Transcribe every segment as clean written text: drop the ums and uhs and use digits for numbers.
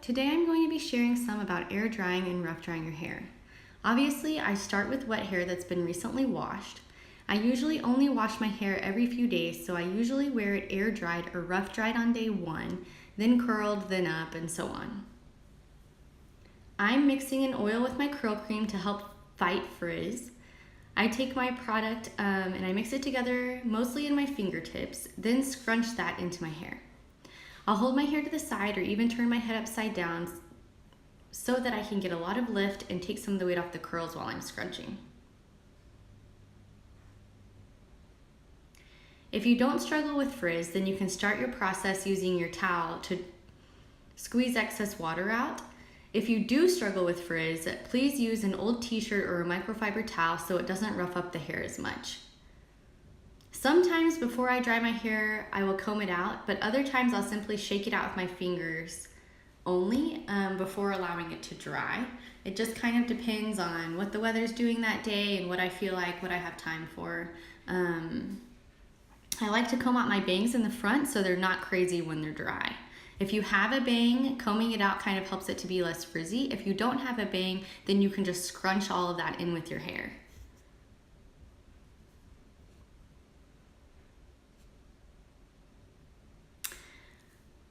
today I'm going to be sharing some about air drying and rough drying your hair. Obviously, I start with wet hair that's been recently washed. I usually only wash my hair every few days, so I usually wear it air dried or rough dried on day 1, then curled, then up, and so on. I'm mixing an oil with my curl cream to help fight frizz. I take my product and I mix it together mostly in my fingertips, then scrunch that into my hair. I'll hold my hair to the side or even turn my head upside down so that I can get a lot of lift and take some of the weight off the curls while I'm scrunching. If you don't struggle with frizz, then you can start your process using your towel to squeeze excess water out. If you do struggle with frizz, please use an old t-shirt or a microfiber towel so it doesn't rough up the hair as much. Sometimes before I dry my hair, I will comb it out, but other times I'll simply shake it out with my fingers only before allowing it to dry. It just kind of depends on what the weather's doing that day and what I feel like, what I have time for. I like to comb out my bangs in the front so they're not crazy when they're dry. If you have a bang, combing it out kind of helps it to be less frizzy. If you don't have a bang, then you can just scrunch all of that in with your hair.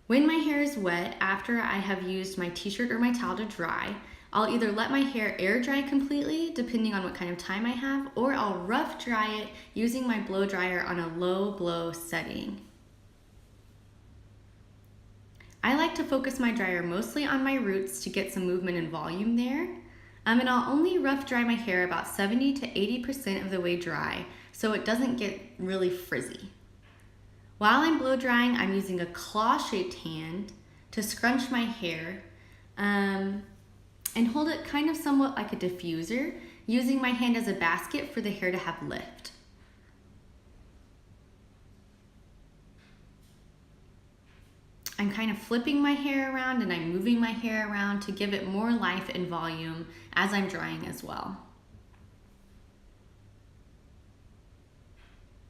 When my hair is wet, after I have used my t-shirt or my towel to dry, I'll either let my hair air dry completely, depending on what kind of time I have, or I'll rough dry it using my blow dryer on a low blow setting. I like to focus my dryer mostly on my roots to get some movement and volume there. And I'll only rough dry my hair about 70 to 80% of the way dry, so it doesn't get really frizzy. While I'm blow drying, I'm using a claw-shaped hand to scrunch my hair and hold it kind of somewhat like a diffuser, using my hand as a basket for the hair to have lift. I'm kind of flipping my hair around and I'm moving my hair around to give it more life and volume as I'm drying as well.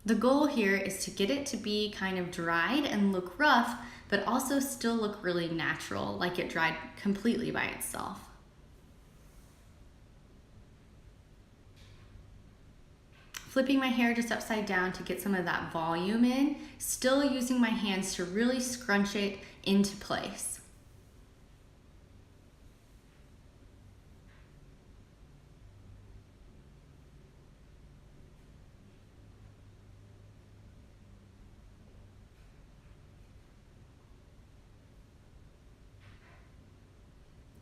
The goal here is to get it to be kind of dried and look rough, but also still look really natural, like it dried completely by itself. Flipping my hair just upside down to get some of that volume in, still using my hands to really scrunch it into place.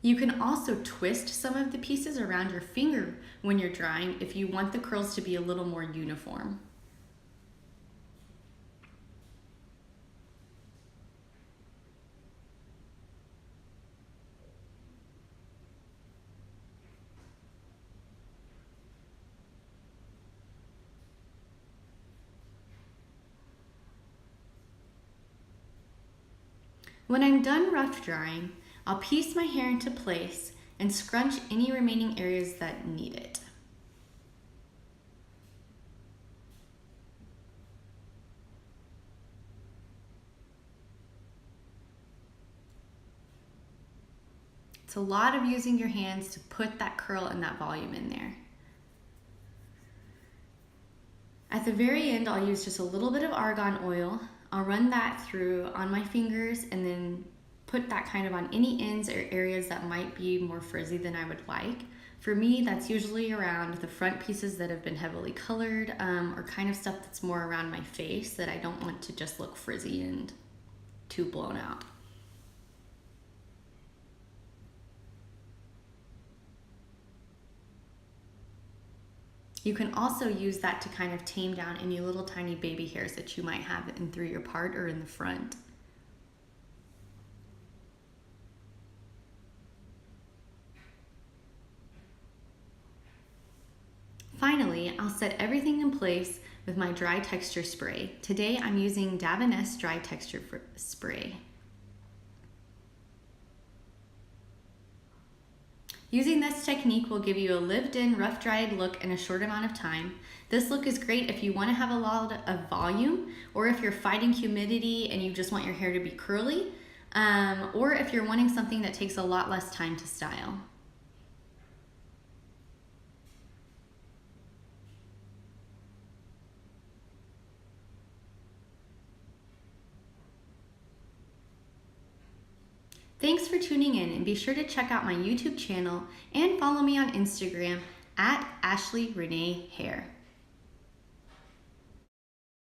You can also twist some of the pieces around your finger when you're drying if you want the curls to be a little more uniform. When I'm done rough drying, I'll piece my hair into place and scrunch any remaining areas that need it. It's a lot of using your hands to put that curl and that volume in there. At the very end, I'll use just a little bit of argan oil. I'll run that through on my fingers and then put that kind of on any ends or areas that might be more frizzy than I would like. For me, that's usually around the front pieces that have been heavily colored or kind of stuff that's more around my face that I don't want to just look frizzy and too blown out. You can also use that to kind of tame down any little tiny baby hairs that you might have in through your part or in the front. Finally, I'll set everything in place with my dry texture spray. Today I'm using Davines dry texture spray. Using this technique will give you a lived-in, rough-dried look in a short amount of time. This look is great if you want to have a lot of volume or if you're fighting humidity and you just want your hair to be curly. or if you're wanting something that takes a lot less time to style. Thanks for tuning in, and be sure to check out my YouTube channel and follow me on Instagram at Ashley Renee Hair.